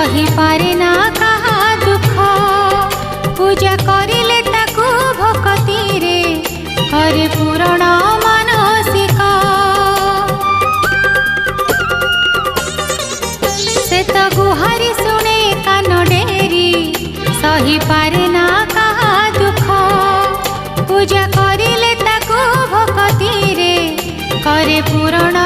सही पारे ना कहा दुख पूजा करिले ताकू भक्ति रे करे पूरण मानसिक से तो गुहारी सुने कान डेरी सही पारे ना कहा दुख पूजा करिले ताकू भक्ति रे करे पूरण